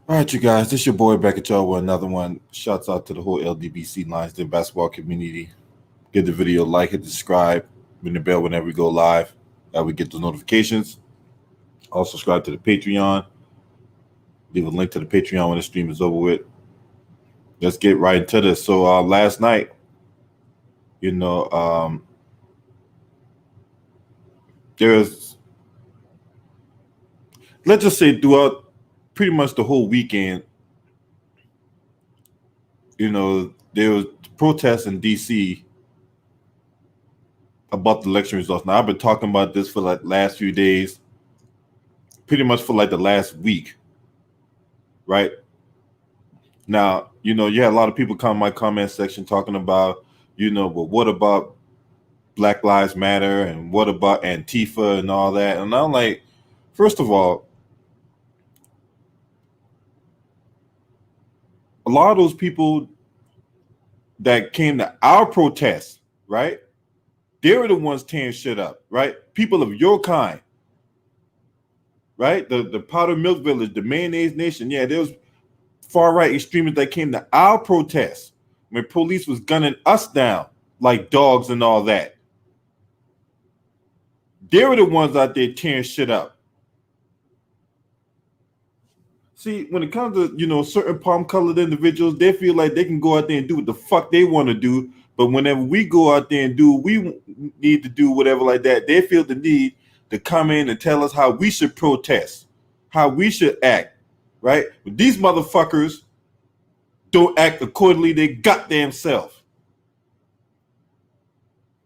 All right, you guys, this your boy back at y'all with another one. Shouts out to the whole LDBC Lions Den basketball community. Give the video a like, hit the subscribe, ring the bell whenever we go live. We get those notifications. Also subscribe to the Patreon. Leave a link to the Patreon when the stream is over with. Let's get right into this. So last night, you know, there was, let's just say throughout pretty much the whole weekend, there was protests in DC about the election results. Now I've been talking about this for like last few days, pretty much for like the last week, right? Now, you had a lot of people come in my comment section talking about, well, what about Black Lives Matter and what about Antifa and all that? And I'm like, first of all, a lot of those people that came to our protests, right? They were the ones tearing shit up, right? People of your kind, right? The Powder Milk Village, the Mayonnaise Nation. Yeah, there was far right extremists that came to our protests when police was gunning us down like dogs and all that. They were the ones out there tearing shit up. See, when it comes to, certain palm-colored individuals, they feel like they can go out there and do what the fuck they want to do. But whenever we go out there and do we need to do whatever like that, they feel the need to come in and tell us how we should protest, how we should act, right? But these motherfuckers don't act accordingly they goddamn self.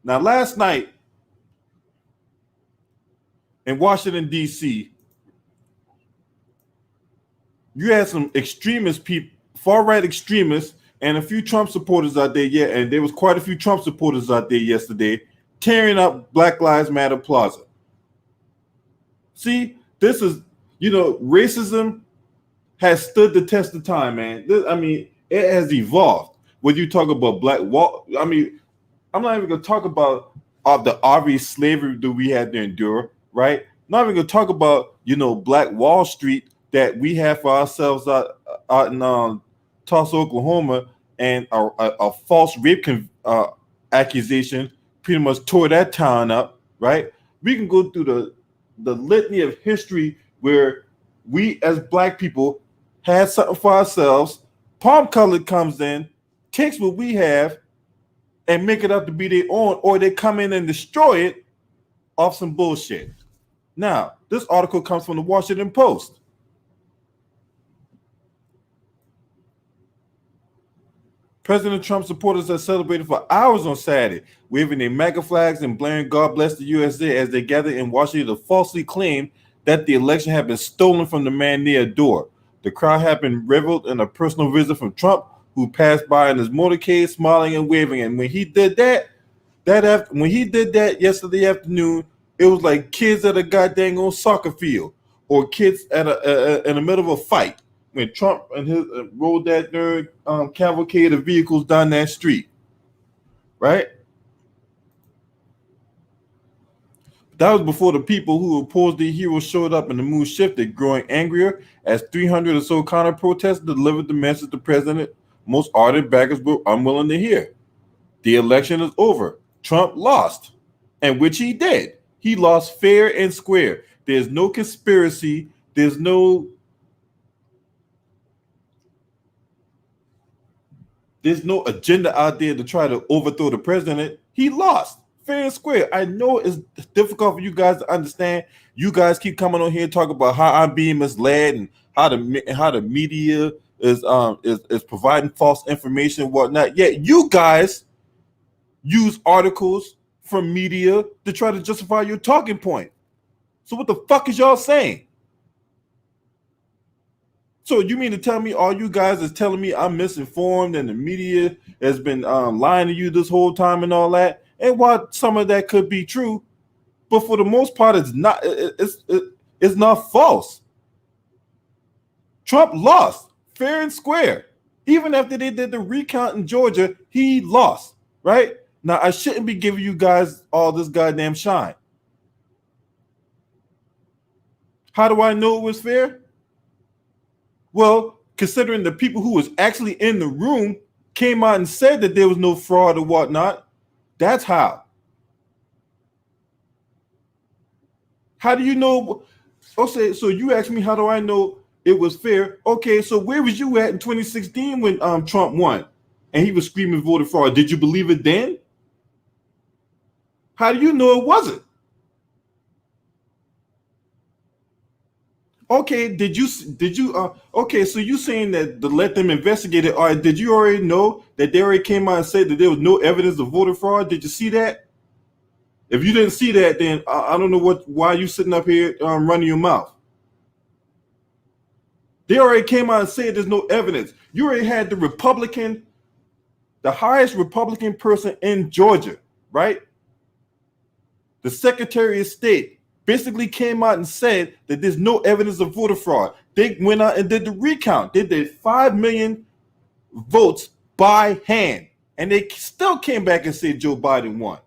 Now, last night in Washington, D.C., you had some extremist people, far-right extremists, and a few Trump supporters out there, yeah, and there was quite a few Trump supporters out there yesterday tearing up Black Lives Matter Plaza. See, this is, racism has stood the test of time, man. It has evolved. When you talk about I'm not even going to talk about the obvious slavery that we had to endure, right? Not even going to talk about, Black Wall Street that we have for ourselves out in Tulsa, Oklahoma, and a false rape accusation pretty much tore that town up, right? We can go through the litany of history where we as Black people had something for ourselves. Palm colored comes in, takes what we have, and make it up to be their own, or they come in and destroy it off some bullshit. Now, this article comes from the Washington Post. President Trump supporters have celebrated for hours on Saturday, waving their MAGA flags and blaring God bless the USA as they gathered in Washington to falsely claim that the election had been stolen from the man near a door. The crowd had been reveled in a personal visit from Trump, who passed by in his motorcade, smiling and waving. And when he did that yesterday afternoon, it was like kids at a goddamn old soccer field or kids at in the middle of a fight. When Trump and his rode that cavalcade of vehicles down that street, right? That was before the people who opposed the hero showed up and the mood shifted, growing angrier as 300 or so counter-protesters delivered the message the president most ardent backers were unwilling to hear. The election is over. Trump lost, and which he did. He lost fair and square. There's no conspiracy. There's no agenda out there to try to overthrow the president. He lost fair and square. I know it's difficult for you guys to understand. You guys keep coming on here and talking about how I'm being misled and how the media is providing false information and whatnot. Yet you guys use articles from media to try to justify your talking point. So what the fuck is y'all saying? So you mean to tell me all you guys is telling me I'm misinformed and the media has been lying to you this whole time and all that? And while some of that could be true, but for the most part, it's not. It's not false. Trump lost fair and square. Even after they did the recount in Georgia, he lost. Right now, I shouldn't be giving you guys all this goddamn shine. How do I know it was fair? Well, considering the people who was actually in the room came out and said that there was no fraud or whatnot, that's how. How do you know? Okay, so you asked me how do I know it was fair? Okay, so where was you at in 2016 when Trump won and he was screaming voter fraud? Did you believe it then? How do you know it wasn't? Okay, did you okay, so you saying that to let them investigate it, or did you already know that they already came out and said that there was no evidence of voter fraud? Did you see that? If you didn't see that, then I don't know why you sitting up here running your mouth. They already came out and said there's no evidence. You already had the highest Republican person in Georgia, right? The Secretary of State basically came out and said that there's no evidence of voter fraud. They went out and did the recount. They did 5 million votes by hand, and they still came back and said Joe Biden won.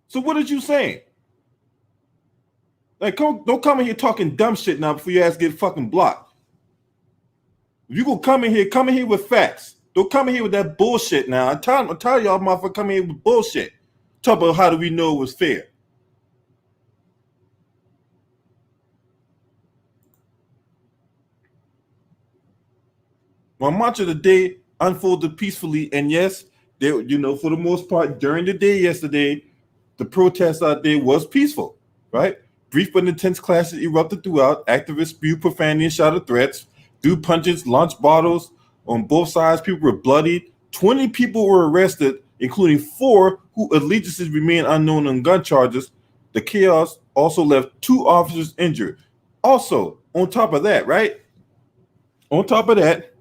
So what are you saying? Like, don't come in here talking dumb shit now before your ass get fucking blocked. If you go come in here with facts. Don't come in here with that bullshit now. I'm tired of y'all motherfuckers coming in with bullshit. Talk about how do we know it was fair. My march of the day unfolded peacefully, and yes, they, for the most part, during the day yesterday, the protest out there was peaceful, right? Brief but intense clashes erupted throughout. Activists spewed profanity and shouted threats. Threw punches, launched bottles on both sides. People were bloodied. 20 people were arrested, including 4 whose allegiances remain unknown on gun charges. The chaos also left 2 officers injured. Also, on top of that, right? On top of that,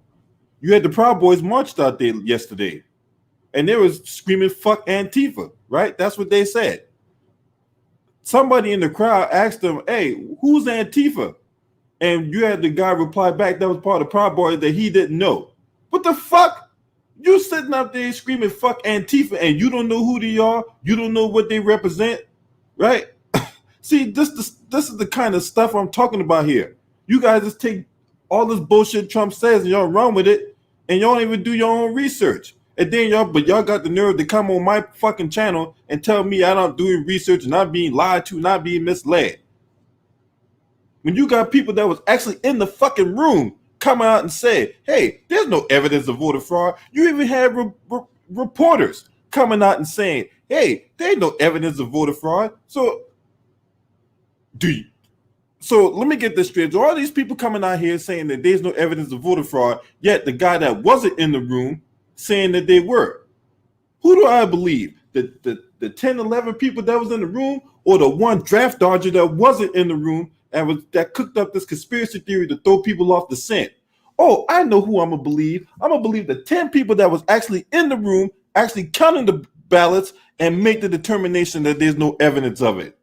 you had the Proud Boys marched out there yesterday, and they was screaming "fuck Antifa," right? That's what they said. Somebody in the crowd asked them, "Hey, who's Antifa?" And you had the guy reply back that was part of the Proud Boys that he didn't know. What the fuck? You sitting up there screaming "fuck Antifa" and you don't know who they are. You don't know what they represent, right? See, this is the kind of stuff I'm talking about here. You guys just take all this bullshit Trump says and y'all run with it, and y'all don't even do your own research. And then y'all got the nerve to come on my fucking channel and tell me I don't do research and not being lied to, not being misled. When you got people that was actually in the fucking room coming out and say, "Hey, there's no evidence of voter fraud." You even had reporters coming out and saying, "Hey, there's no evidence of voter fraud." So let me get this straight. So all these people coming out here saying that there's no evidence of voter fraud, yet the guy that wasn't in the room saying that they were. Who do I believe? The 10, 11 people that was in the room, or the one draft dodger that wasn't in the room that cooked up this conspiracy theory to throw people off the scent? Oh, I know who I'm gonna believe. I'm gonna believe the 10 people that was actually in the room, actually counting the ballots and make the determination that there's no evidence of it.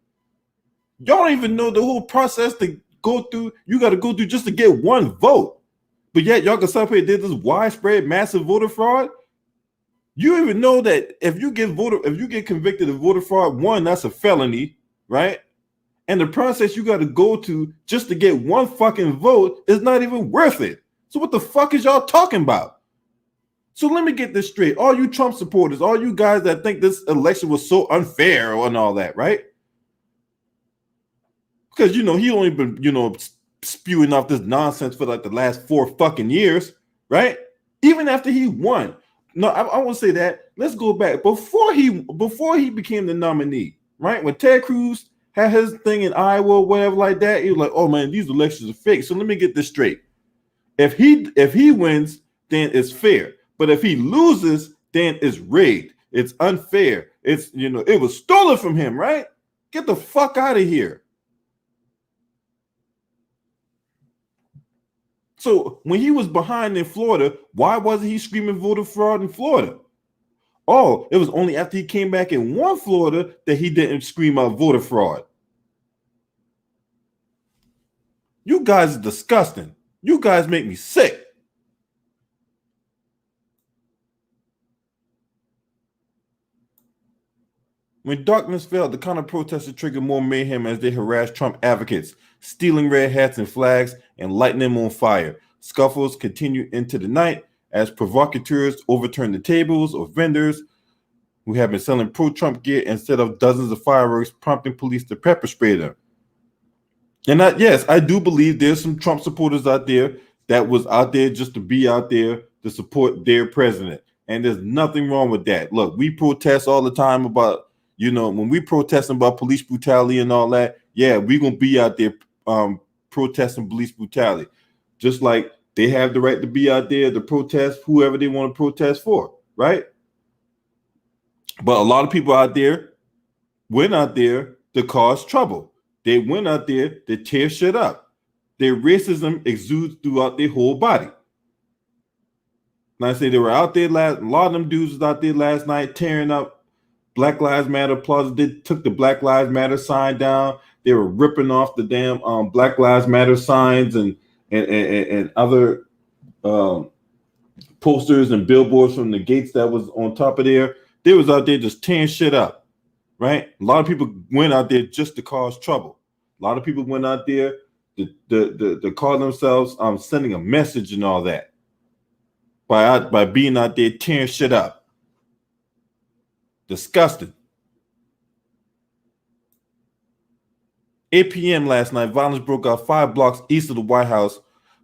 Y'all don't even know the whole process to go through. You got to go through just to get one vote. But yet y'all can sit up here did this widespread, massive voter fraud. You even know that if you get convicted of voter fraud, one, that's a felony, right? And the process you got to go to just to get one fucking vote is not even worth it. So what the fuck is y'all talking about? So let me get this straight. All you Trump supporters, all you guys that think this election was so unfair and all that, right? Because he only been spewing off this nonsense for like the last 4 fucking years, right? Even after he won. No, I won't say that. Let's go back before he became the nominee, right? When Ted Cruz had his thing in Iowa, or whatever like that, he was like, "Oh man, these elections are fake." So let me get this straight. If he wins, then it's fair. But if he loses, then it's rigged. It's unfair. It's it was stolen from him, right? Get the fuck out of here. So when he was behind in Florida, why wasn't he screaming voter fraud in Florida? Oh, it was only after he came back and won Florida that he didn't scream out voter fraud. You guys are disgusting. You guys make me sick. When darkness fell, the counter protesters triggered more mayhem as they harassed Trump advocates, stealing red hats and flags and lighting them on fire. Scuffles continued into the night as provocateurs overturned the tables of vendors who have been selling pro-Trump gear instead of dozens of fireworks, prompting police to pepper spray them. And yes, I do believe there's some Trump supporters out there that was out there just to be out there to support their president. And there's nothing wrong with that. Look, we protest all the time about, when we protesting about police brutality and all that, yeah, we're going to be out there protesting police brutality. Just like they have the right to be out there to protest whoever they want to protest for, right? But a lot of people out there went out there to cause trouble. They went out there to tear shit up. Their racism exudes throughout their whole body. And I say they were out there a lot of them dudes was out there last night tearing up Black Lives Matter plaza. They took the Black Lives Matter sign down. They were ripping off the damn Black Lives Matter signs and other posters and billboards from the gates that was on top of there. They was out there just tearing shit up, right? A lot of people went out there just to cause trouble. A lot of people went out there to call themselves sending a message and all that by being out there tearing shit up. Disgusting. 8 p.m. last night, violence broke out 5 blocks east of the White House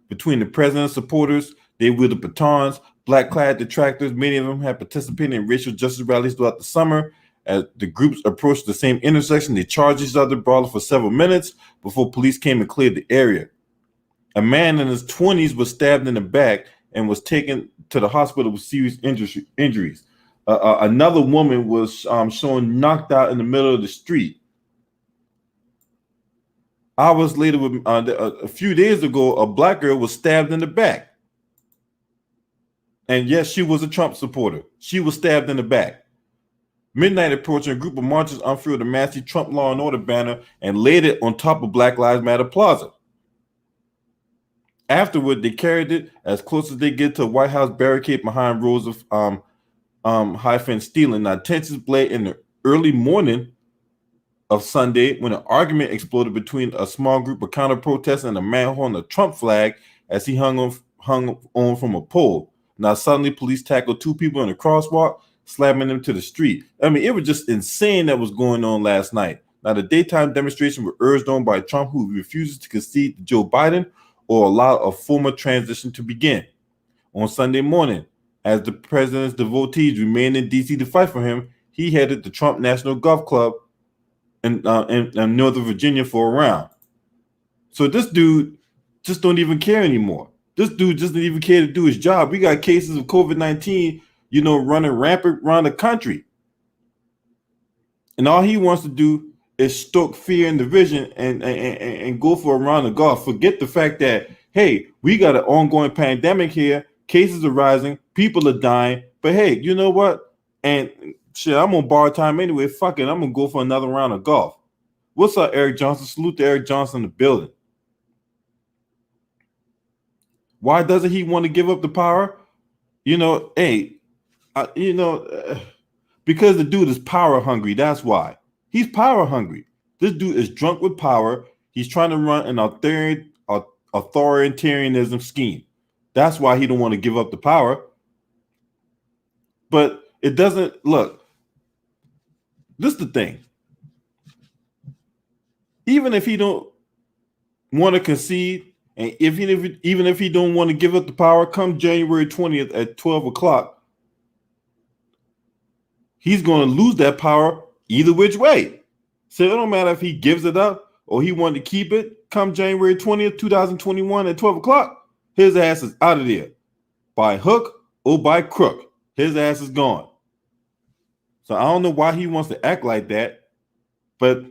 between the president's supporters. They wielded batons, black-clad detractors. Many of them had participated in racial justice rallies throughout the summer. As the groups approached the same intersection, they charged each other, brawling for several minutes before police came and cleared the area. A man in his 20s was stabbed in the back and was taken to the hospital with serious injuries. Another woman was shown knocked out in the middle of the street. Hours later, a few days ago, a black girl was stabbed in the back. And yes, she was a Trump supporter. She was stabbed in the back. Midnight approaching, a group of marchers unfurled a massive Trump Law and Order banner and laid it on top of Black Lives Matter Plaza. Afterward, they carried it as close as they get to a White House barricade behind rows of high fence stealing. Now, tensions blazed in the early morning of Sunday when an argument exploded between a small group of counter-protesters and a man holding a Trump flag as he hung on from a pole. Now, suddenly, police tackled 2 people in a crosswalk, slamming them to the street. I mean, it was just insane that was going on last night. Now, the daytime demonstration was urged on by Trump, who refuses to concede to Joe Biden or allow a formal transition to begin. On Sunday morning, as the president's devotees remained in D.C. to fight for him, he headed the Trump National Golf Club in Northern Virginia for a round. So this dude just don't even care anymore. This dude just didn't even care to do his job. We got cases of COVID-19, running rampant around the country. And all he wants to do is stoke fear and division and go for a round of golf. Forget the fact that, hey, we got an ongoing pandemic here. Cases are rising. People are dying. But hey, you know what? And shit, I'm on borrowed time anyway. Fuck it. I'm going to go for another round of golf. What's up, Eric Johnson? Salute to Eric Johnson in the building. Why doesn't he want to give up the power? Because the dude is power hungry. That's why. He's power hungry. This dude is drunk with power. He's trying to run an authoritarianism scheme. That's why he don't want to give up the power. But it doesn't look. This is the thing. Even if he don't want to concede, and even if he don't want to give up the power, come January 20th at 12 o'clock, he's going to lose that power either which way. So it don't matter if he gives it up or he wanted to keep it. Come January 20th, 2021 at 12 o'clock, his ass is out of there. By hook or by crook, his ass is gone. So I don't know why he wants to act like that. But,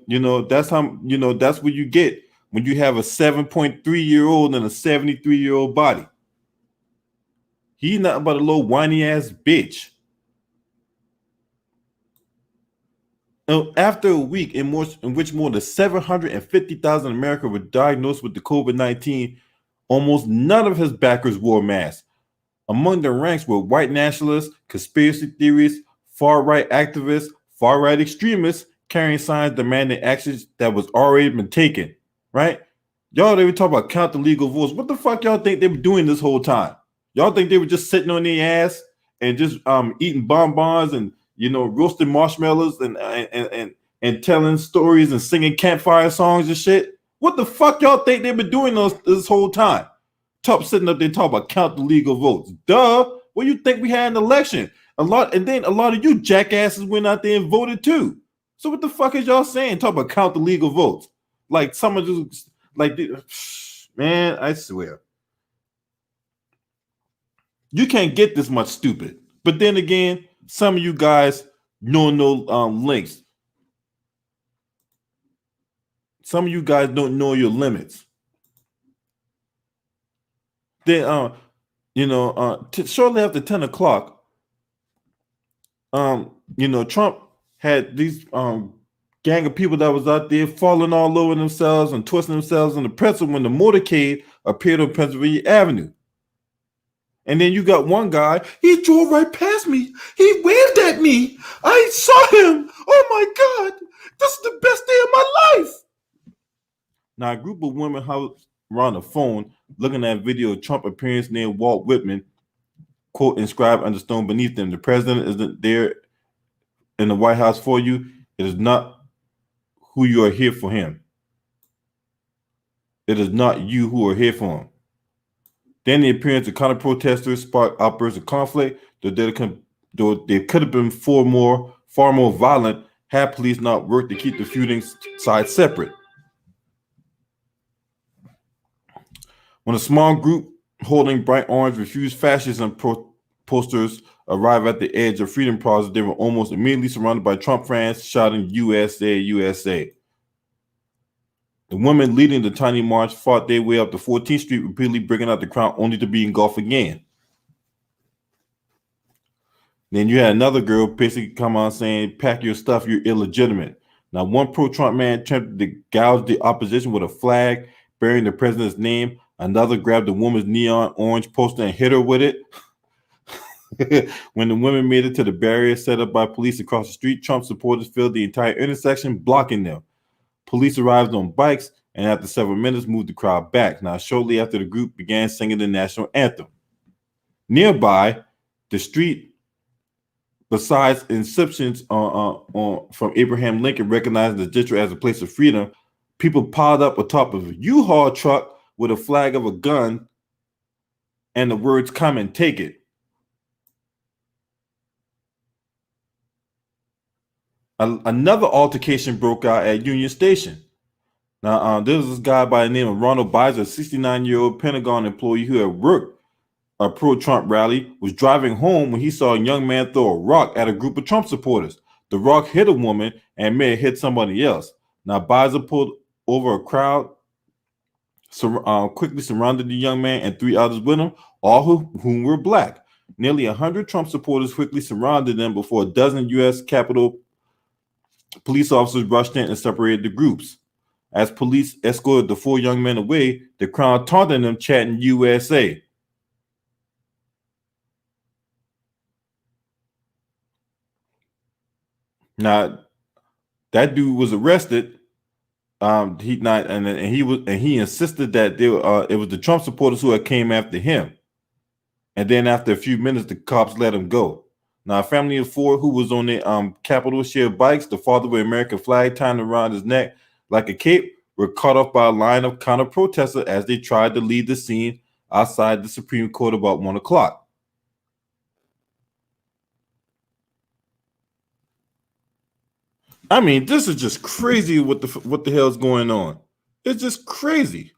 that's how, that's what you get when you have a 7.3-year-old and a 73-year-old body. He's nothing but a little whiny ass bitch. Now, after a week in which more than 750,000 Americans were diagnosed with the COVID-19, almost none of his backers wore masks. Among the ranks were white nationalists, conspiracy theorists, far-right activists, far-right extremists carrying signs demanding actions that was already been taken, right? Y'all, they were talking about count the legal votes. What the fuck y'all think they were doing this whole time? Y'all think they were just sitting on their ass and just eating bonbons and roasting marshmallows and telling stories and singing campfire songs and shit? What the fuck y'all think they've been doing this whole time? Sitting up there talking about count the legal votes. Duh. What do you think we had an election? Then a lot of you jackasses went out there and voted too. So what the fuck is y'all saying? Talk about count the legal votes. Like some of just like, man, I swear. You can't get this much stupid. But then again, some of you guys know no links. Some of you guys don't know your limits. Then shortly after 10 o'clock, Trump had these gang of people that was out there falling all over themselves and twisting themselves in the pretzel when the motorcade appeared on Pennsylvania Avenue. And then you got one guy, he drove right past me. He waved at me. I saw him. Oh my God, this is the best day of my life. Now, a group of women around the phone looking at video of Trump appearance near Walt Whitman, quote, inscribed under stone beneath them. The president isn't there in the White House for you. It is not who you are here for him. It is not you who are here for him. Then the appearance of counter-protesters sparked outbursts of conflict, though they could have been far more violent had police not worked to keep the feuding sides separate. When a small group holding bright orange refused fascism posters arrived at the edge of Freedom Plaza, they were almost immediately surrounded by Trump fans shouting USA, USA. The women leading the tiny march fought their way up to 14th Street, repeatedly breaking out the crowd only to be engulfed again. Then you had another girl basically come on saying, pack your stuff, you're illegitimate. Now, one pro-Trump man attempted to gouge the opposition with a flag bearing the president's name. Another grabbed the woman's neon orange poster and hit her with it. When the women made it to the barrier set up by police across the street, Trump supporters filled the entire intersection, blocking them. Police arrived on bikes and after several minutes moved the crowd back. Now, shortly after the group began singing the national anthem. Nearby, the street, besides inscriptions from Abraham Lincoln recognizing the district as a place of freedom, people piled up atop of a U-Haul truck with a flag of a gun and the words, come and take it. Another altercation broke out at Union Station. Now, there was this guy by the name of Ronald Bizer, a 69-year-old Pentagon employee who had worked a pro-Trump rally, was driving home when he saw a young man throw a rock at a group of Trump supporters. The rock hit a woman and may have hit somebody else. Now, Bizer pulled over a crowd, quickly surrounded the young man and 3 others with him, all whom were black. Nearly 100 Trump supporters quickly surrounded them before a dozen U.S. Capitol police officers rushed in and separated the groups. As police escorted the 4 young men away, the crowd taunted them, chanting USA. Now, that dude was arrested. He insisted that it was the Trump supporters who had came after him. And then after a few minutes, the cops let him go. Now, a family of 4 who was on the Capitol shared bikes, the father with an American flag tied around his neck like a cape, were caught off by a line of counter-protesters as they tried to leave the scene outside the Supreme Court about 1 o'clock. I mean, this is just crazy what the hell's going on. It's just crazy.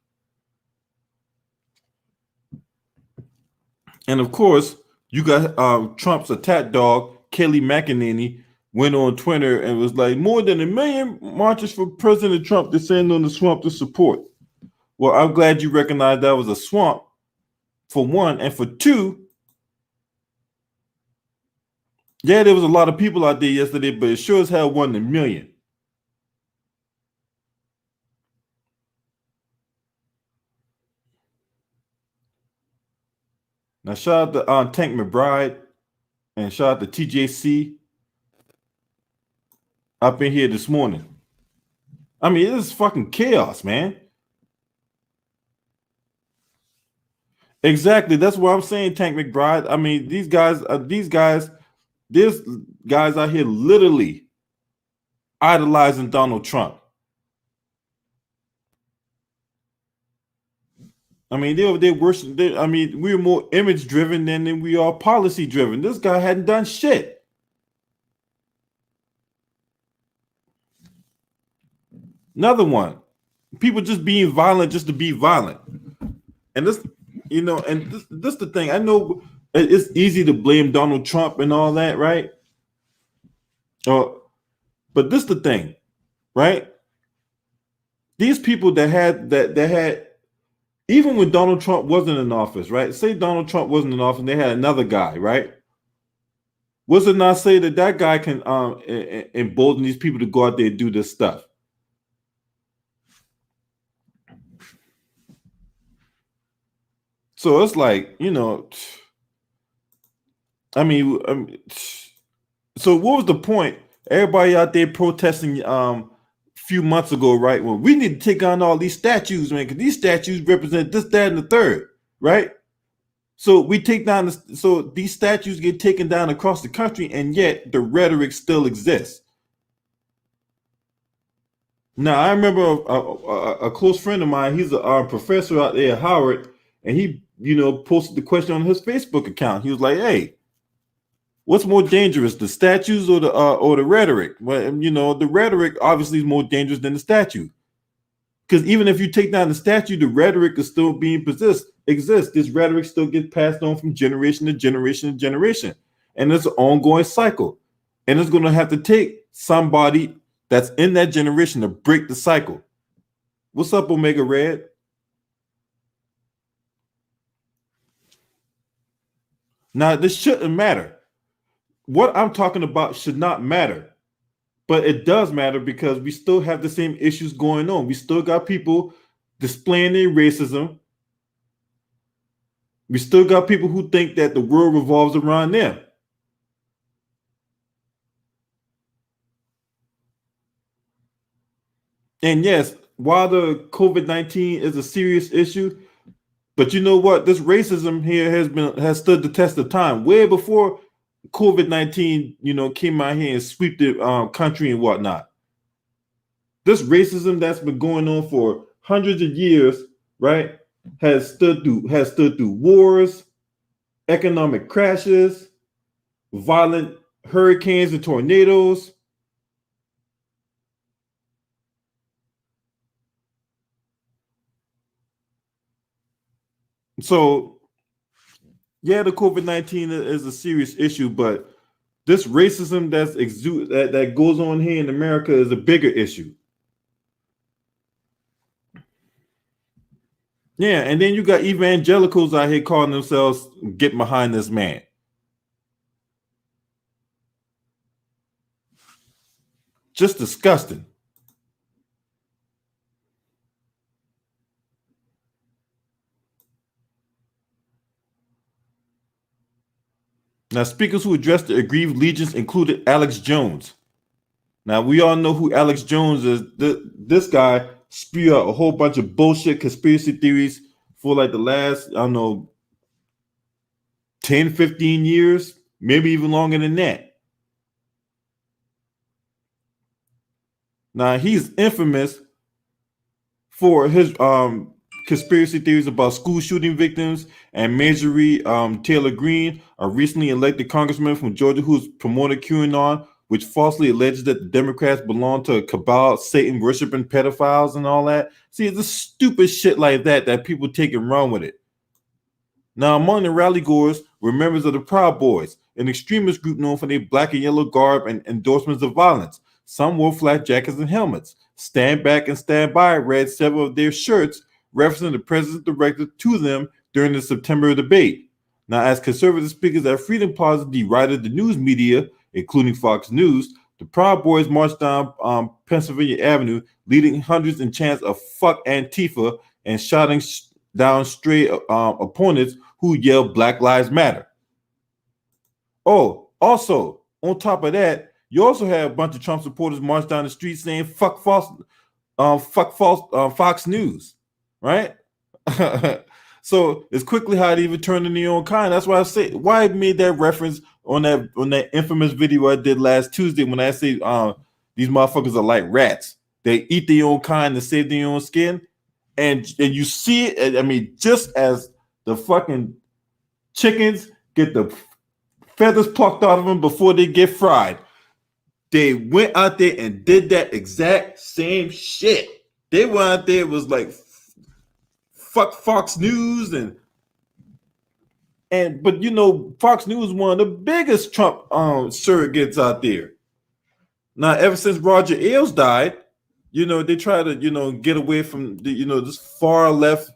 And of course, you got Trump's attack dog, Kayleigh McEnany, went on Twitter and was like, more than 1 million marches for President Trump descend on the swamp to support. Well, I'm glad you recognized that was a swamp, for one, and for two, yeah, there was a lot of people out there yesterday, but it sure as hell wasn't 1 million. Now, shout out to Tank McBride and shout out to TJC. up in here this morning. I mean, it is fucking chaos, man. Exactly. That's what I'm saying, Tank McBride. I mean, there's guys out here literally idolizing Donald Trump. I mean, they're worse. I mean, we're more image driven than we are policy driven. This guy hadn't done shit. Another one. People just being violent just to be violent. And this, this the thing. I know it's easy to blame Donald Trump and all that, right? But this the thing, right? These people that had even when Donald Trump wasn't in office, right? Say Donald Trump wasn't in office, and they had another guy, right? Was it not say that guy can embolden these people to go out there and do this stuff? So it's like, I mean, so what was the point? Everybody out there protesting few months ago, right? Well, we need to take on all these statues, man, because these statues represent this, that, and the third, right? So we take down so these statues get taken down across the country, and yet the rhetoric still exists. Now, I remember a close friend of mine. He's a professor out there at Howard, and he, posted the question on his Facebook account. He was like, "Hey, what's more dangerous, the statues or the rhetoric?" Well, the rhetoric obviously is more dangerous than the statue, because even if you take down the statue, the rhetoric is still being exists. This rhetoric still gets passed on from generation to generation to generation, and it's an ongoing cycle. And it's going to have to take somebody that's in that generation to break the cycle. What's up, Omega Red? Now, this shouldn't matter. What I'm talking about should not matter. But it does matter because we still have the same issues going on. We still got people displaying their racism. We still got people who think that the world revolves around them. And yes, while the COVID-19 is a serious issue, but you know what? This racism here has stood the test of time. Way before COVID-19, came out here and sweep the country and whatnot. This racism that's been going on for hundreds of years, right, has stood through wars, economic crashes, violent hurricanes and tornadoes. So, yeah, the COVID-19 is a serious issue, but this racism that goes on here in America is a bigger issue. Yeah, and then you got evangelicals out here calling themselves "get behind this man." Just disgusting. Now, speakers who addressed the aggrieved legions included Alex Jones. Now, we all know who Alex Jones is. This guy spewed out a whole bunch of bullshit conspiracy theories for like the last, I don't know, 10, 15 years, maybe even longer than that. Now, he's infamous for his conspiracy theories about school shooting victims, and Marjorie Taylor Greene, a recently elected congressman from Georgia who's promoted QAnon, which falsely alleges that the Democrats belong to a cabal, Satan worshiping pedophiles and all that. See, it's just stupid shit like that people take and run with it. Now, among the rally goers were members of the Proud Boys, an extremist group known for their black and yellow garb and endorsements of violence. Some wore flat jackets and helmets. Stand Back and Stand By read several of their shirts referencing the president's directive to them during the September debate. Now, as conservative speakers at Freedom Plaza derided the news media, including Fox News, the Proud Boys marched down Pennsylvania Avenue, leading hundreds in chants of "fuck Antifa" and shouting down stray opponents who yelled "Black Lives Matter." Oh, also, on top of that, You also had a bunch of Trump supporters march down the street saying Fox News, right? So it's quickly how it even turned in their own kind. That's why I say why I made that reference on that infamous video I did last Tuesday when I say these motherfuckers are like rats. They eat their own kind to save their own skin, and you see it. I mean, just as the fucking chickens get the feathers plucked out of them before they get fried, they went out there and did that exact same shit. They went out there, it was like fuck Fox News but you know, Fox News is one of the biggest Trump surrogates out there. Now, ever since Roger Ailes died, you know, they try to, you know, get away from the, you know, this far left.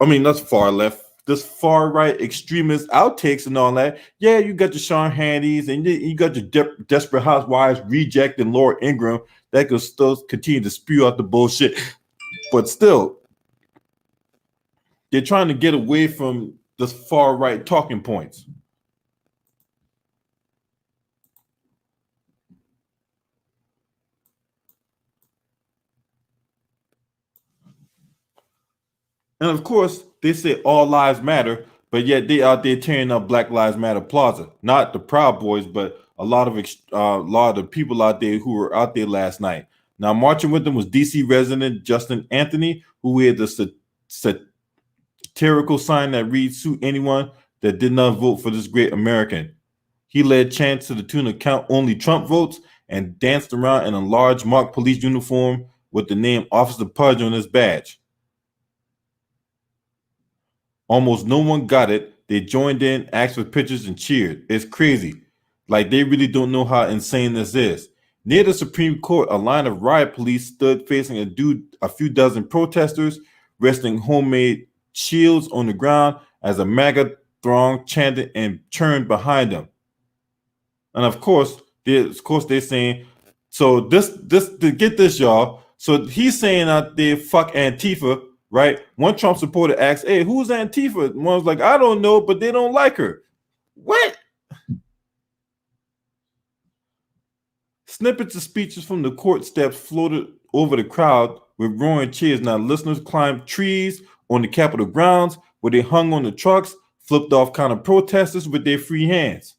I mean, not far left, this far right extremist outtakes and all that. Yeah, you got your Sean Hannitys and you got your Desperate Housewives reject and Laura Ingraham that could still continue to spew out the bullshit. But still, they're trying to get away from this far right talking points. And of course, they say all lives matter, but yet they out there tearing up Black Lives Matter Plaza. Not the Proud Boys, but a lot of the people out there who were out there last night. Now, marching with them was DC resident Justin Anthony, who had the satirical sign that reads, "Sue anyone that did not vote for this great American." He led chants to the tune of "Count Only Trump Votes" and danced around in a large marked police uniform with the name Officer Pudge on his badge. Almost no one got it. They joined in, asked for pictures, and cheered. It's crazy. Like they really don't know how insane this is. Near the Supreme Court, a line of riot police stood facing a few dozen protesters, resting homemade shields on the ground as a MAGA throng chanted and churned behind them. And of course, they're saying, so this to get this, y'all. So he's saying out there, fuck Antifa, right? One Trump supporter asked, "Hey, who's Antifa?" One was like, "I don't know, but they don't like her." What? Snippets of speeches from the court steps floated over the crowd with roaring cheers. Now, listeners climbed trees on the Capitol grounds where they hung on the trucks, flipped off counter protesters with their free hands.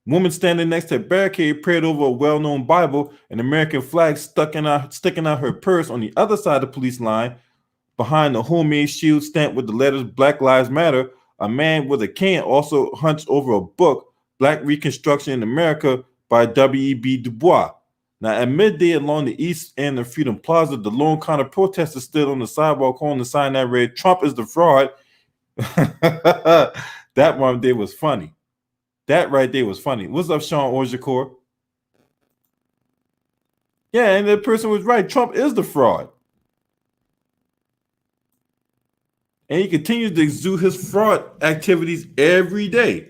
Woman standing next to a barricade prayed over a well-known Bible, an American flag sticking out her purse on the other side of the police line. Behind the homemade shield stamped with the letters Black Lives Matter, a man with a cane also hunched over a book, Black Reconstruction in America by W.E.B. Du Bois. Now, at midday along the east end of Freedom Plaza, the lone counter protester stood on the sidewalk holding the sign that read, "Trump is the fraud." That one day was funny. That right there was funny. What's up, Sean Ojicore? Yeah, and that person was right. Trump is the fraud. And he continues to exude his fraud activities every day.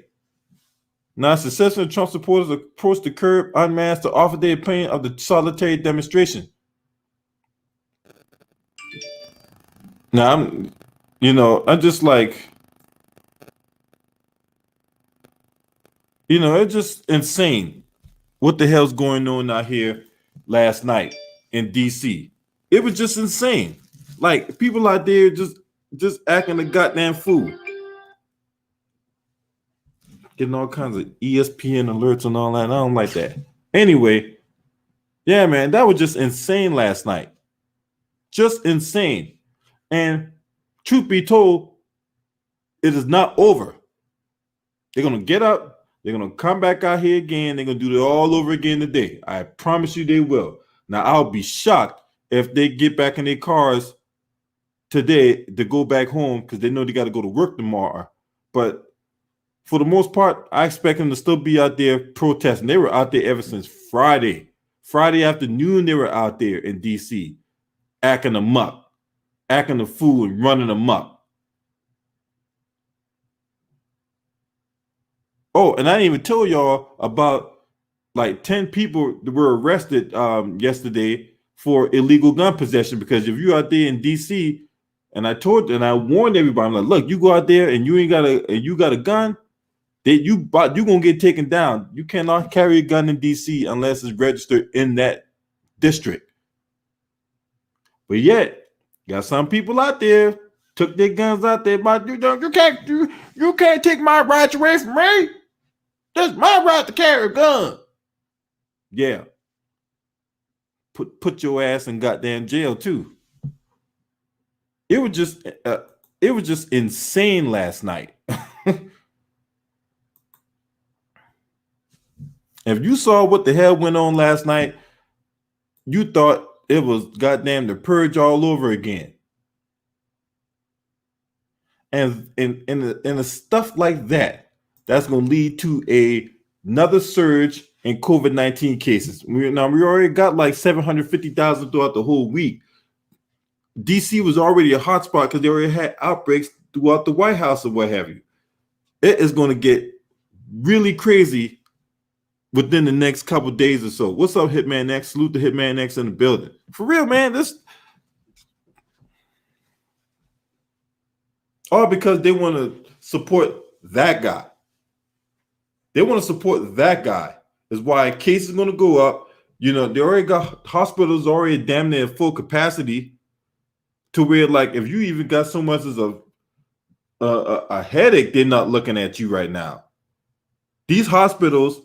Now, successful Trump supporters approached the curb unmasked to offer their opinion of the solitary demonstration. Now, I'm just like, it's just insane. What the hell's going on out here last night in DC? It was just insane. Like, people out there just acting a goddamn fool. Getting all kinds of ESPN alerts and all that. I don't like that. Anyway, yeah, man, that was just insane last night. Just insane. And truth be told, it is not over. They're going to get up. They're going to come back out here again. They're going to do it all over again today. I promise you they will. Now, I'll be shocked if they get back in their cars today to go back home because they know they got to go to work tomorrow. But for the most part, I expect them to still be out there protesting. They were out there ever since Friday. Friday afternoon, they were out there in D.C. acting amok, acting a fool and running amok. Oh, and I didn't even tell y'all about like 10 people that were arrested yesterday for illegal gun possession. Because if you're out there in D.C., and I warned everybody, I'm like, look, you go out there and you got a gun, You gonna get taken down. You cannot carry a gun in DC unless it's registered in that district. But yet, got some people out there took their guns out there. But you can't take my rights away from me. That's my right to carry a gun. Yeah. Put your ass in goddamn jail too. It was just insane last night. If you saw what the hell went on last night, you thought it was goddamn the purge all over again. And the stuff like that, that's going to lead to another surge in COVID-19 cases. We already got like 750,000 throughout the whole week. DC was already a hotspot because they already had outbreaks throughout the White House or what have you. It is going to get really crazy within the next couple of days or so. What's up, Hitman X? Salute to Hitman X in the building. For real, man. This all because they want to support that guy. They want to support that guy. Is why cases are going to go up. You know, they already got hospitals already damn near full capacity to where, like, if you even got so much as a headache, they're not looking at you right now. These hospitals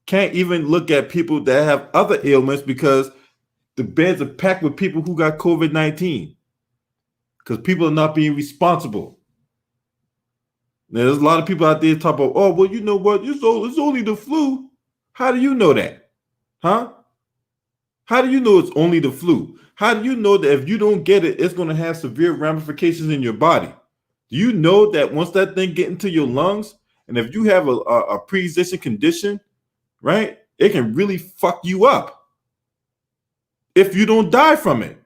can't even look at people that have other ailments because the beds are packed with people who got COVID-19 because people are not being responsible. Now, there's a lot of people out there talk about, oh, well, you know what? It's only the flu. How do you know that? Huh? How do you know it's only the flu? How do you know that if you don't get it, it's going to have severe ramifications in your body? Do you know that once that thing get into your lungs, and if you have a pre-existing condition, right, it can really fuck you up if you don't die from it.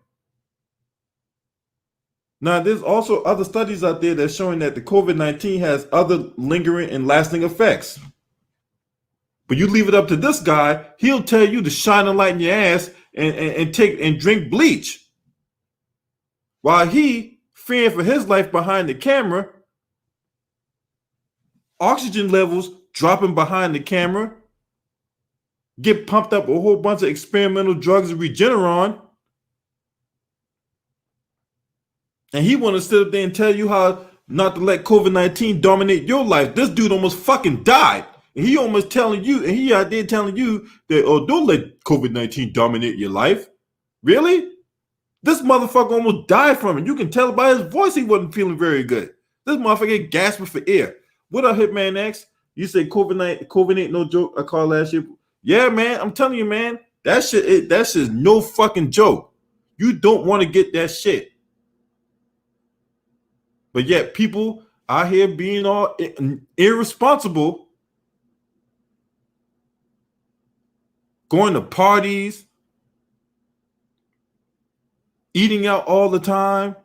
Now, there's also other studies out there that's showing that the COVID-19 has other lingering and lasting effects. But you leave it up to this guy, he'll tell you to shine a light in your ass and drink bleach. While he, fearing for his life behind the camera, oxygen levels dropping behind the camera, get pumped up a whole bunch of experimental drugs and Regeneron, and he want to sit up there and tell you how not to let COVID-19 dominate your life. This dude almost fucking died. And he almost telling you, and he out there telling you that, oh, don't let COVID-19 dominate your life. Really? This motherfucker almost died from it. You can tell by his voice he wasn't feeling very good. This motherfucker gasping for air. What up, Hitman X? You say COVID ain't no joke. I called last year. Yeah, man, I'm telling you, man, that shit's no fucking joke. You don't want to get that shit. But yet people out here being all irresponsible, going to parties, eating out all the time,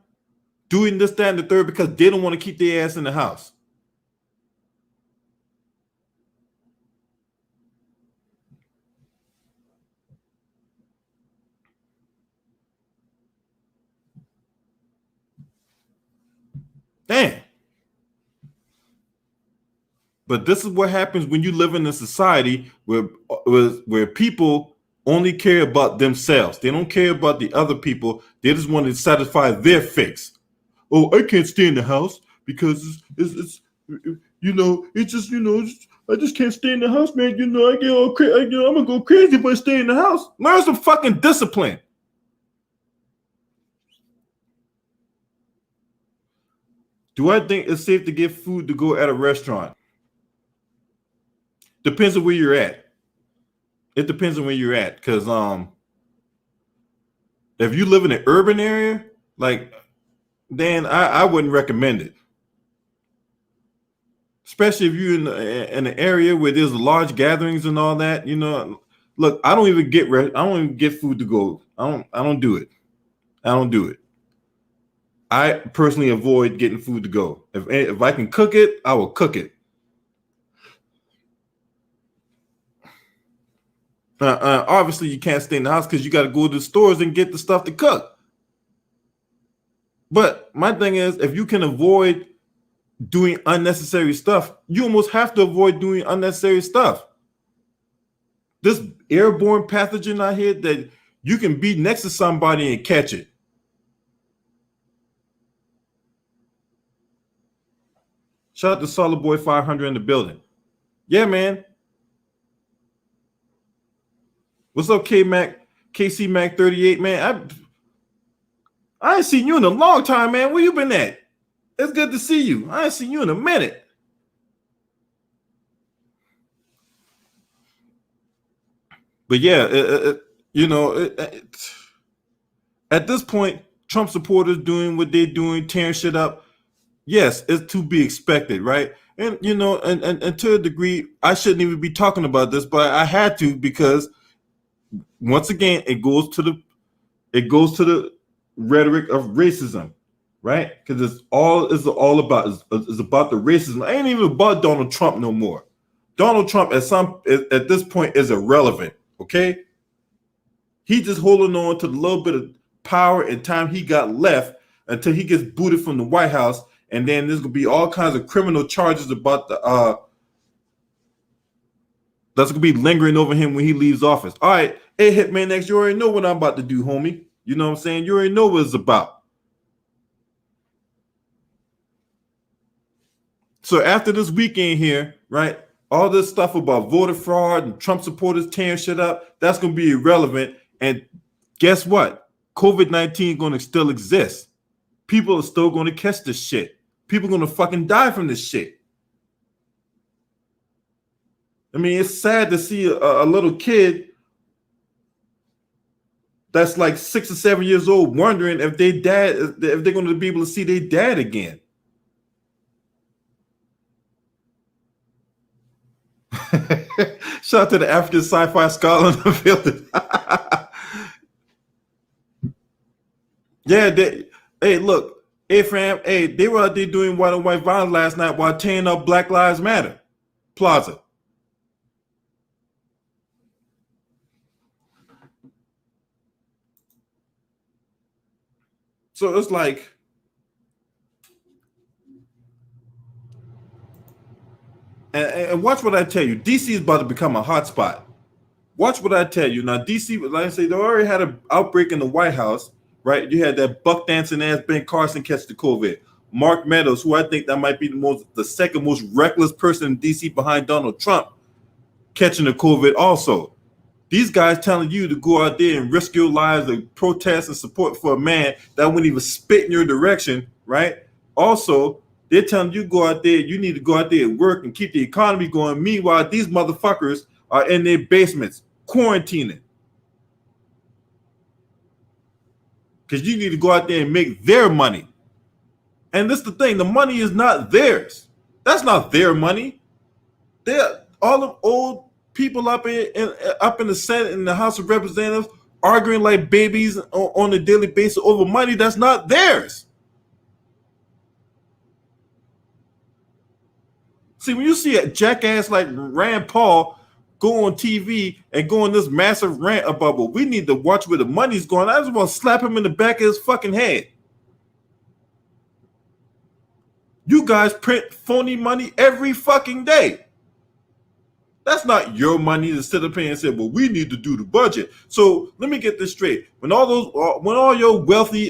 doing this, that, and the third because they don't want to keep their ass in the house. Damn. But this is what happens when you live in a society where people only care about themselves. They don't care about the other people. They just want to satisfy their fix. Oh, I can't stay in the house because it's you know, it's just, you know, I just can't stay in the house, man. You know, I get all crazy. I'm gonna go crazy if I stay in the house. Learn some fucking discipline. Do I think it's safe to get food to go at a restaurant? Depends on where you're at. It depends on where you're at, because if you live in an urban area, like, then I wouldn't recommend it. Especially if you're in an area where there's large gatherings and all that. You know, look, I don't even get food to go. I don't do it. I don't do it. I personally avoid getting food to go. If I can cook it, I will cook it. Obviously, you can't stay in the house because you got to go to the stores and get the stuff to cook. But my thing is, if you can avoid doing unnecessary stuff, you almost have to avoid doing unnecessary stuff. This airborne pathogen out here that you can be next to somebody and catch it. Shout out to Solid Boy 500 in the building. Yeah, man. What's up, K Mac, KC Mac 38, man? I ain't seen you in a long time, man. Where you been at? It's good to see you. I ain't seen you in a minute. But yeah, at this point, Trump supporters doing what they're doing, tearing shit up. Yes, it's to be expected, right? And and to a degree, I shouldn't even be talking about this, but I had to because once again, it goes to the rhetoric of racism, right? Because it's all about is about the racism. It ain't even about Donald Trump no more. Donald Trump at this point is irrelevant. Okay, he just holding on to the little bit of power and time he got left until he gets booted from the White House, and then there's gonna be all kinds of criminal charges about that's gonna be lingering over him when he leaves office. All right, hey Hitman X, you already know what I'm about to do, homie. You know what I'm saying? You already know what it's about. So after this weekend here, right, all this stuff about voter fraud and Trump supporters tearing shit up, that's going to be irrelevant. And guess what? COVID-19 is going to still exist. People are still going to catch this shit. People are going to fucking die from this shit. I mean, it's sad to see a little kid that's like 6 or 7 years old wondering if they're going to be able to see their dad again. Shout out to the African sci-fi scholar in the building. Yeah, hey, look, hey, fam, hey, they were out there doing white on white violence last night while tearing up Black Lives Matter Plaza. So it's like, and watch what I tell you. DC is about to become a hotspot. Watch what I tell you. Now, DC, like I say, they already had an outbreak in the White House, right? You had that buck dancing ass Ben Carson catch the COVID. Mark Meadows, who I think that might be the second most reckless person in DC behind Donald Trump, catching the COVID also. These guys telling you to go out there and risk your lives and protest and support for a man that wouldn't even spit in your direction, right? Also, they're telling you go out there, you need to go out there and work and keep the economy going. Meanwhile, these motherfuckers are in their basements quarantining. Because you need to go out there and make their money. And this is the thing, the money is not theirs. That's not their money. They're all the old people up in the Senate and the House of Representatives arguing like babies on a daily basis over money that's not theirs. See, when you see a jackass like Rand Paul go on TV and go on this massive rant about, well, we need to watch where the money's going, I just want to slap him in the back of his fucking head. You guys print phony money every fucking day. That's not your money to sit up here and say, well, we need to do the budget. So let me get this straight. When all your wealthy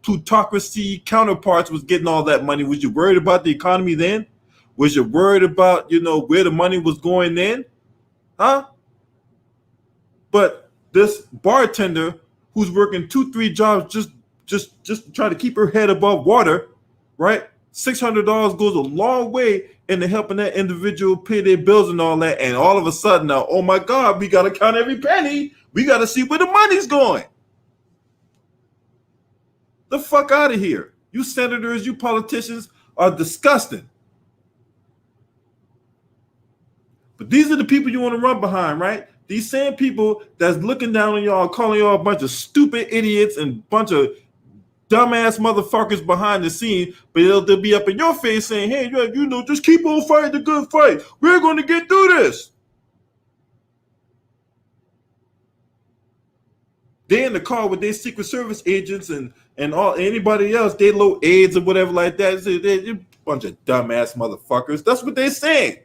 plutocracy counterparts was getting all that money, was you worried about the economy then? Was you worried about, where the money was going then? Huh? But this bartender who's working 2-3 jobs just to try to keep her head above water, right? $600 goes a long way into helping that individual pay their bills and all that. And all of a sudden now, oh my God, we got to count every penny. We got to see where the money's going. The fuck out of here. You senators, you politicians are disgusting. But these are the people you want to run behind, right? These same people that's looking down on y'all, calling y'all a bunch of stupid idiots and bunch of dumbass motherfuckers behind the scene, but they'll be up in your face saying, hey, just keep on fighting the good fight. We're going to get through this. They're in the car with their Secret Service agents and all anybody else, they low aides or whatever like that. Bunch of dumbass motherfuckers. That's what they're saying.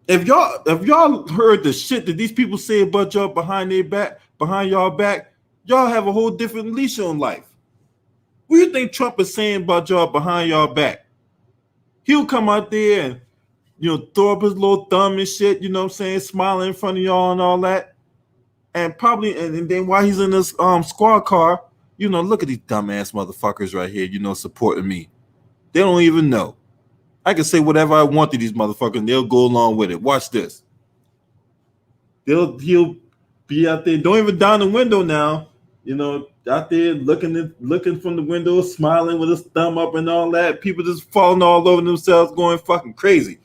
If y'all heard the shit that these people say about y'all behind y'all back, y'all have a whole different leash on life. What do you think Trump is saying about y'all behind y'all back? He'll come out there and throw up his little thumb and shit, you know what I'm saying, smiling in front of y'all and all that. And probably and then while he's in this squad car, look at these dumbass motherfuckers right here, supporting me. They don't even know. I can say whatever I want to these motherfuckers, and they'll go along with it. Watch this. He'll be out there, don't even down the window now, out there looking from the window, smiling with his thumb up and all that. People just falling all over themselves, going fucking crazy.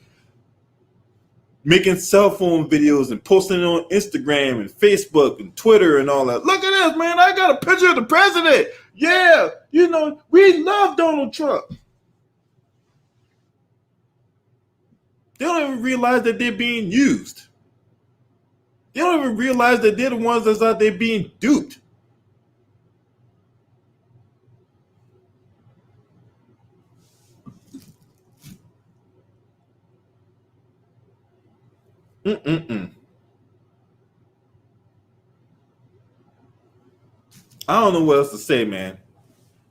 Making cell phone videos and posting it on Instagram and Facebook and Twitter and all that. Look at this, man. I got a picture of the president. Yeah, we love Donald Trump. They don't even realize that they're being used. They don't even realize that they're the ones that's out there being duped. I don't know what else to say, man.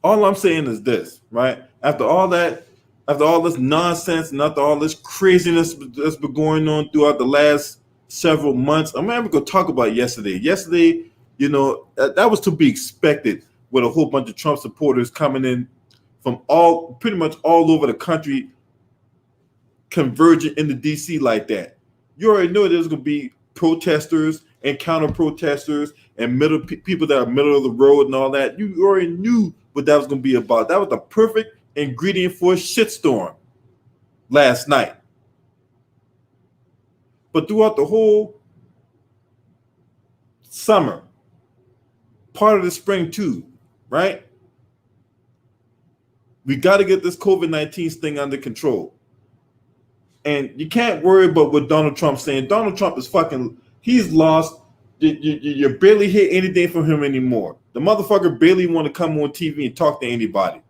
All I'm saying is this, right? After all this nonsense and after all this craziness that's been going on throughout the last several months, I'm not even going to talk about yesterday. Yesterday, that was to be expected with a whole bunch of Trump supporters coming in from pretty much all over the country, converging into D.C. like that. You already know there's going to be protesters and counter protesters and people that are middle of the road and all that. You already knew what that was going to be about. That was the perfect ingredient for a shitstorm last night. But throughout the whole summer, part of the spring too, right? We got to get this COVID-19 thing under control. And you can't worry about what Donald Trump's saying. Donald Trump is he's lost. You barely hear anything from him anymore. The motherfucker barely want to come on TV and talk to anybody.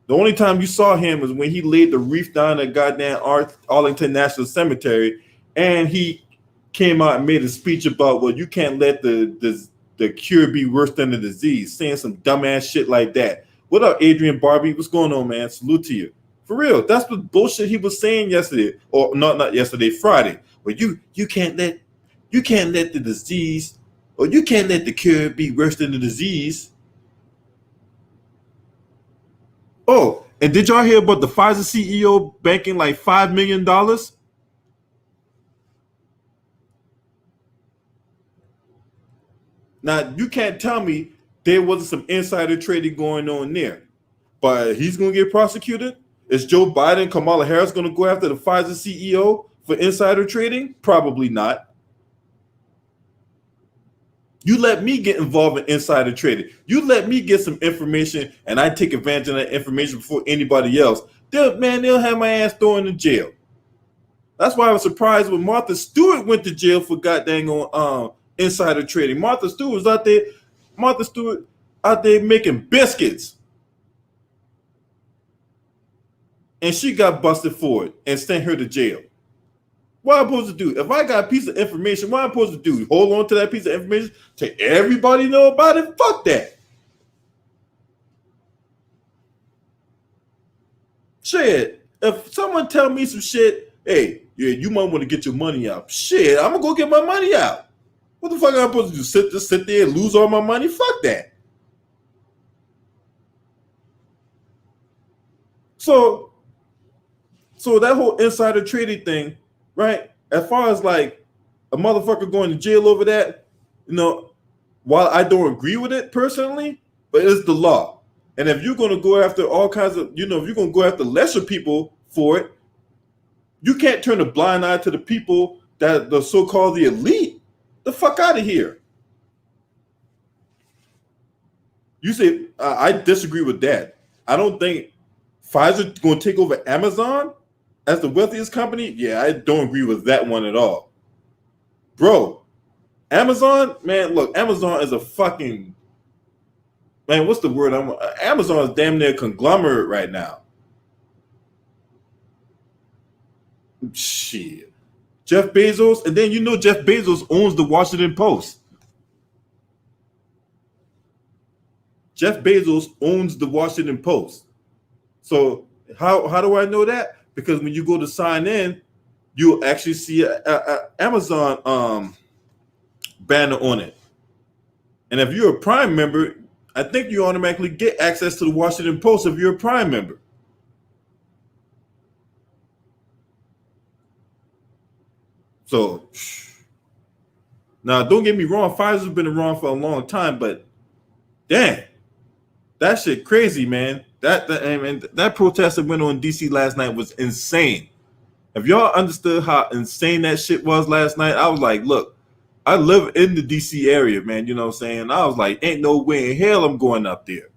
The only time you saw him was when he laid the wreath down at goddamn Arlington National Cemetery, and he came out and made a speech about, well, you can't let the cure be worse than the disease, saying some dumbass shit like that. What up, Adrian Barbie? What's going on, man? Salute to you. For real, that's the bullshit he was saying yesterday, or not yesterday, Friday. Well, you can't let the disease, or you can't let the cure be worse than the disease. Oh, and did y'all hear about the Pfizer CEO banking like $5 million? Now, you can't tell me there wasn't some insider trading going on there, but he's going to get prosecuted. Is Joe Biden, Kamala Harris going to go after the Pfizer CEO for insider trading? Probably not. You let me get involved in insider trading. You let me get some information, and I take advantage of that information before anybody else. They'll have my ass thrown in jail. That's why I was surprised when Martha Stewart went to jail for goddamn insider trading. Martha Stewart was out there. Martha Stewart out there making biscuits. And she got busted for it and sent her to jail. What am I supposed to do? If I got a piece of information, what am I supposed to do? Hold on to that piece of information till everybody know about it? Fuck that. Shit. If someone tell me some shit, hey, yeah, you might want to get your money out. Shit, I'm gonna go get my money out. What the fuck am I supposed to do? Just sit there and lose all my money? Fuck that. So that whole insider trading thing, right? As far as like a motherfucker going to jail over that, while I don't agree with it personally, but it's the law. And if you're going to go after all kinds of, if you're going to go after lesser people for it, you can't turn a blind eye to the people that the so-called the elite. The fuck out of here. You say, I disagree with that. I don't think Pfizer's going to take over Amazon as the wealthiest company. Yeah, I don't agree with that one at all. Bro, Amazon, man, look, Amazon is a fucking man. What's the word? Amazon is damn near a conglomerate right now. Shit, Jeff Bezos, and then Jeff Bezos owns the Washington Post. Jeff Bezos owns the Washington Post. So how do I know that? Because when you go to sign in, you'll actually see a Amazon banner on it. And if you're a Prime member, I think you automatically get access to the Washington Post if you're a Prime member. So now, don't get me wrong, Pfizer's been around for a long time, but damn, that shit crazy, man. That protest that went on in DC last night was insane. If y'all understood how insane that shit was last night, I was like, look, I live in the DC area, man. You know what I'm saying? I was like, ain't no way in hell I'm going up there.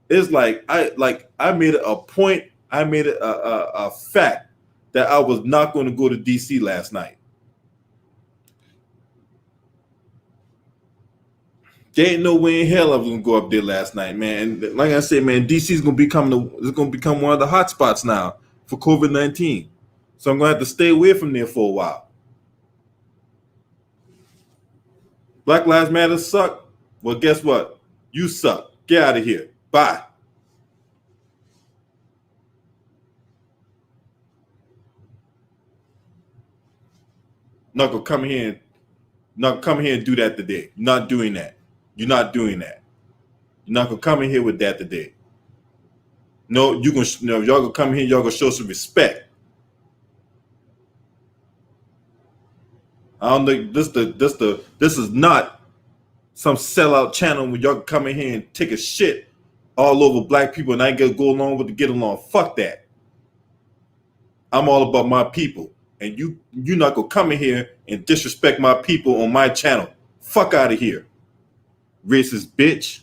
It's like I made it a point, I made it a fact that I was not going to go to DC last night. There ain't no way in hell I was gonna go up there last night, man. And like I said, man, DC is gonna become one of the hot spots now for COVID-19. So I'm gonna have to stay away from there for a while. Black Lives Matter suck. Well, guess what? You suck. Get out of here. Bye. Not gonna come here and not come here and do that today. You're not doing that. You're not doing that. You're not gonna come in here with that today. No, you gonna no, y'all gonna come here. Y'all gonna show some respect. I don't think this is not some sellout channel where y'all can come in here and take a shit all over black people and I get go along with the get along. Fuck that. I'm all about my people, and you not gonna come in here and disrespect my people on my channel. Fuck out of here, racist bitch.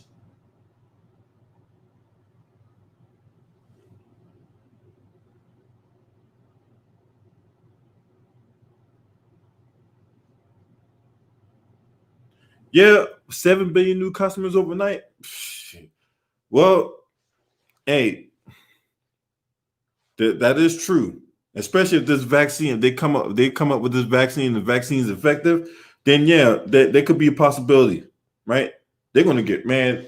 Yeah, 7 billion new customers overnight. Well, hey, that is true. Especially if this vaccine, if they come up with this vaccine, the vaccine is effective, then yeah, there could be a possibility, right? They're gonna get man.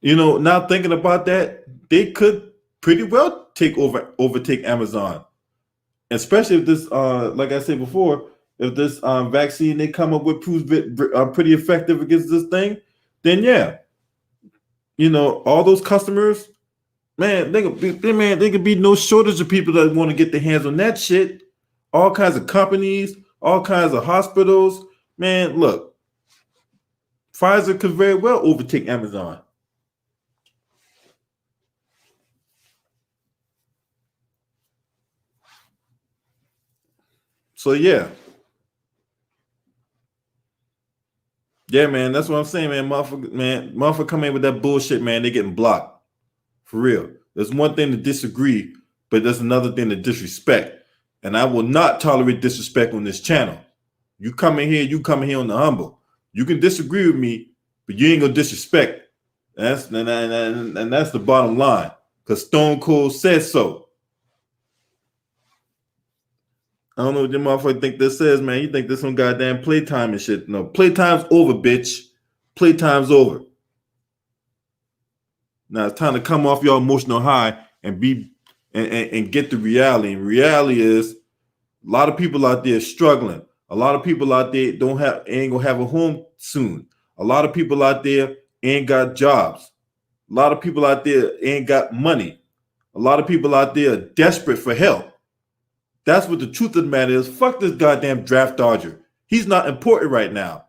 Now thinking about that, they could pretty well overtake Amazon, especially if this, like I said before, if this vaccine they come up with proves pretty effective against this thing, then yeah, all those customers, man, they could be no shortage of people that want to get their hands on that shit. All kinds of companies, all kinds of hospitals. Man, look, Pfizer could very well overtake Amazon. So yeah. Yeah, man, that's what I'm saying, man. Motherfucker come in with that bullshit, man. They getting blocked. For real. There's one thing to disagree, but there's another thing to disrespect. And I will not tolerate disrespect on this channel. You come in here on the humble. You can disagree with me, but you ain't gonna disrespect. And that's the bottom line. Cause Stone Cold says so. I don't know what your motherfucker think this says, man. You think this some goddamn playtime and shit. No, playtime's over, bitch. Playtime's over. Now it's time to come off your emotional high and be and get the reality. And reality is a lot of people out there struggling. A lot of people out there ain't gonna have a home soon. A lot of people out there ain't got jobs. A lot of people out there ain't got money. A lot of people out there are desperate for help. That's what the truth of the matter is. Fuck this goddamn draft dodger. He's not important right now.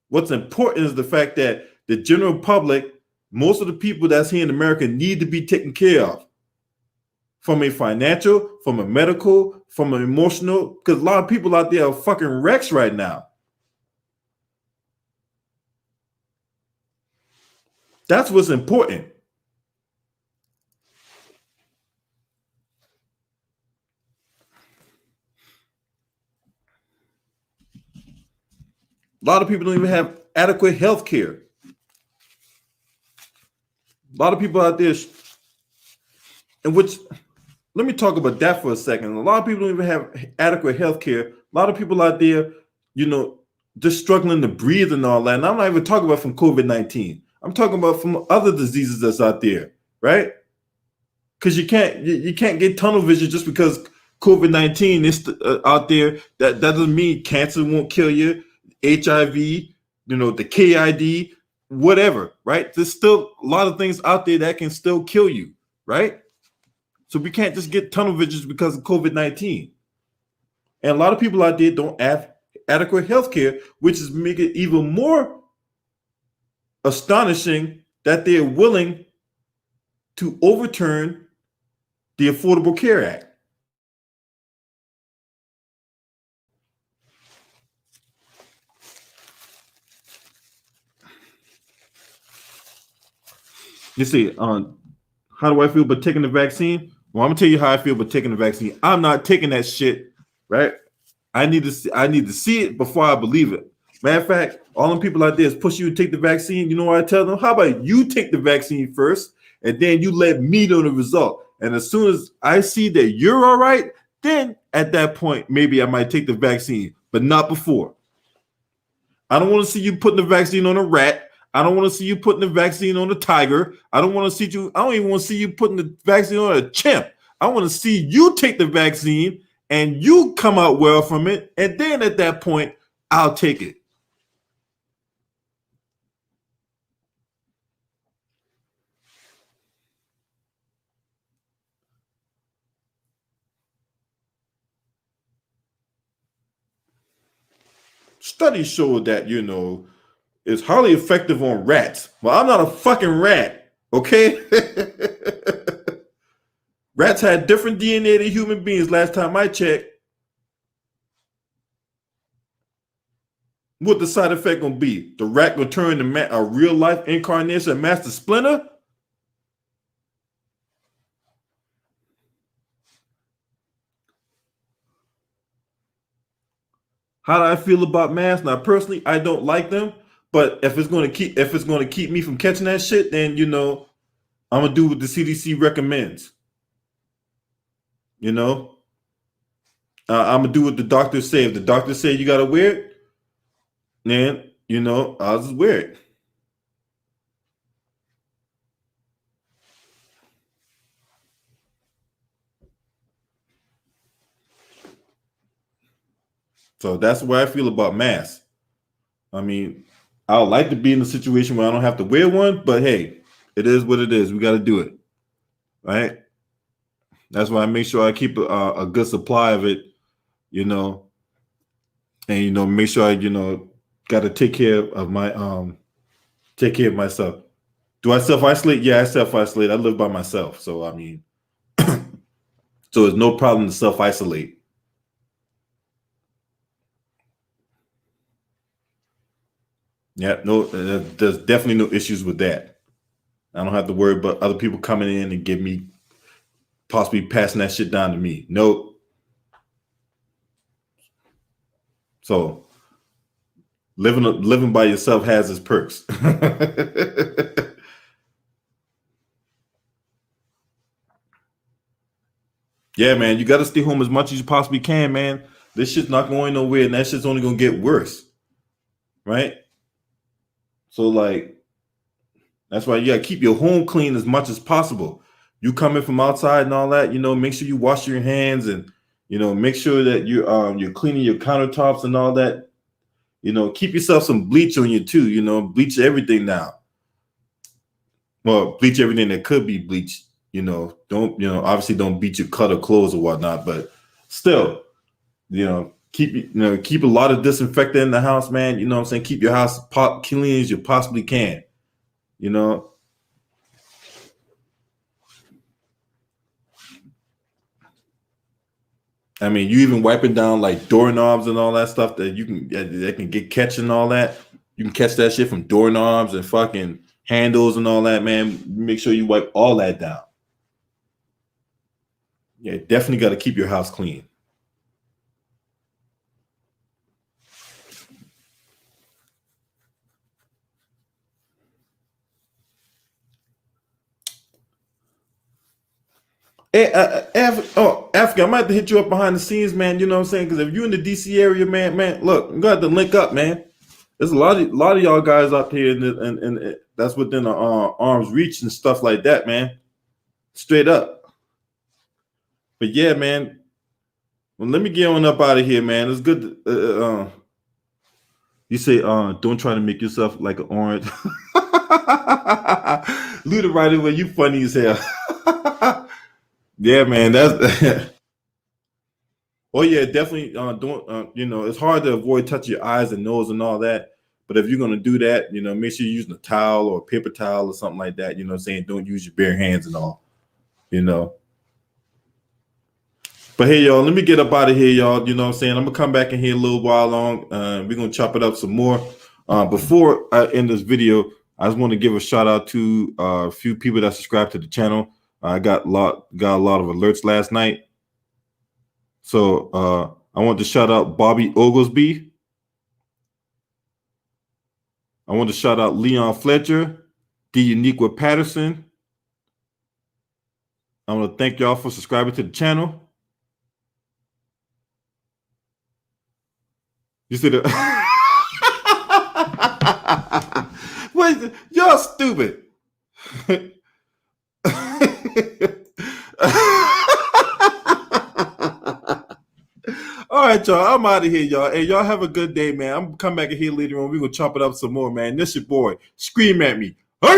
What's important is the fact that the general public, most of the people that's here in America need to be taken care of. From a financial, from a medical, from an emotional, because a lot of people out there are fucking wrecks right now. That's what's important. A lot of people don't even have adequate health care. A lot of people out there, and which, let me talk about that for a second. A lot of people don't even have adequate health care. A lot of people out there, just struggling to breathe and all that. And I'm not even talking about from COVID-19. I'm talking about from other diseases that's out there, right? Because you can't get tunnel vision just because COVID-19 is out there. That doesn't mean cancer won't kill you, HIV, the KID, whatever, right? There's still a lot of things out there that can still kill you, right? So we can't just get tunnel vision because of COVID-19. And a lot of people out there don't have adequate health care, which is making it even more astonishing that they're willing to overturn the Affordable Care Act. You see, how do I feel about taking the vaccine? Well, I'm gonna tell you how I feel about taking the vaccine. I'm not taking that shit, right? I need to see it before I believe it. Matter of fact, all them people out there is push you to take the vaccine. You know what I tell them? How about you take the vaccine first, and then you let me know the result. And as soon as I see that you're all right, then at that point, maybe I might take the vaccine, but not before. I don't want to see you putting the vaccine on a rat. I don't want to see you putting the vaccine on a tiger. I don't even want to see you putting the vaccine on a chimp. I want to see you take the vaccine and you come out well from it. And then at that point, I'll take it. Studies show that, it's highly effective on rats. Well, I'm not a fucking rat, okay? Rats had different DNA than human beings last time I checked. What the side effect gonna be? The rat gonna turn to a real life incarnation of Master Splinter? How do I feel about masks? Now, personally, I don't like them. But if it's gonna keep me from catching that shit, then I'm gonna do what the CDC recommends. I'm gonna do what the doctors say. If the doctors say you gotta wear it, then I'll just wear it. So that's the way I feel about masks. I mean, I would like to be in a situation where I don't have to wear one, but hey, it is what it is. We got to do it, right? That's why I make sure I keep a good supply of it, and make sure I got to take care of myself. Do I self isolate? Yeah, I self isolate. I live by myself, so I mean, so it's no problem to self isolate. Yeah, no, there's definitely no issues with that. I don't have to worry about other people coming in and get me possibly passing that shit down to me. Nope. So living by yourself has its perks. Yeah, man, you got to stay home as much as you possibly can, man. This shit's not going nowhere, and that shit's only gonna get worse, right? So like, that's why you gotta keep your home clean as much as possible. You coming from outside and all that, make sure you wash your hands and make sure that you're cleaning your countertops and all that. Keep yourself some bleach on you too. Bleach everything now. Well, bleach everything that could be bleached. Don't obviously don't beat your cut or clothes or whatnot, but still, keep a lot of disinfectant in the house, man. You know what I'm saying? Keep your house clean as you possibly can. I mean, you even wiping down like doorknobs and all that stuff that can get catch and all that. You can catch that shit from doorknobs and fucking handles and all that, man. Make sure you wipe all that down. Yeah, definitely got to keep your house clean. Hey, Africa, I might have to hit you up behind the scenes, man. You know what I'm saying? Because if you're in the DC area, man, look, I'm gonna have to link up, man. There's a lot of y'all guys out here, and that's within the arm's reach and stuff like that, man. Straight up. But yeah, man. Well, let me get on up out of here, man. It's good. You say, don't try to make yourself like an orange. Luda right away, you funny as hell. Yeah, man. That's oh yeah, definitely. Don't it's hard to avoid touching your eyes and nose and all that. But if you're gonna do that, make sure you're using a towel or a paper towel or something like that. You know what I'm saying? Don't use your bare hands and all. You know. But hey, y'all, let me get up out of here, y'all. You know what I'm saying? I'm gonna come back in here a little while long. We're gonna chop it up some more. Before I end this video, I just want to give a shout out to a few people that subscribed to the channel. I got a lot of alerts last night. So I want to shout out Bobby Oglesby. I want to shout out Leon Fletcher, D Uniqua Patterson. I want to thank y'all for subscribing to the channel. You see the wait, y'all stupid. All right, y'all. I'm out of here, y'all. Hey, y'all have a good day, man. I'm gonna come back in here later on. We're gonna chop it up some more, man. This your boy. Scream at me.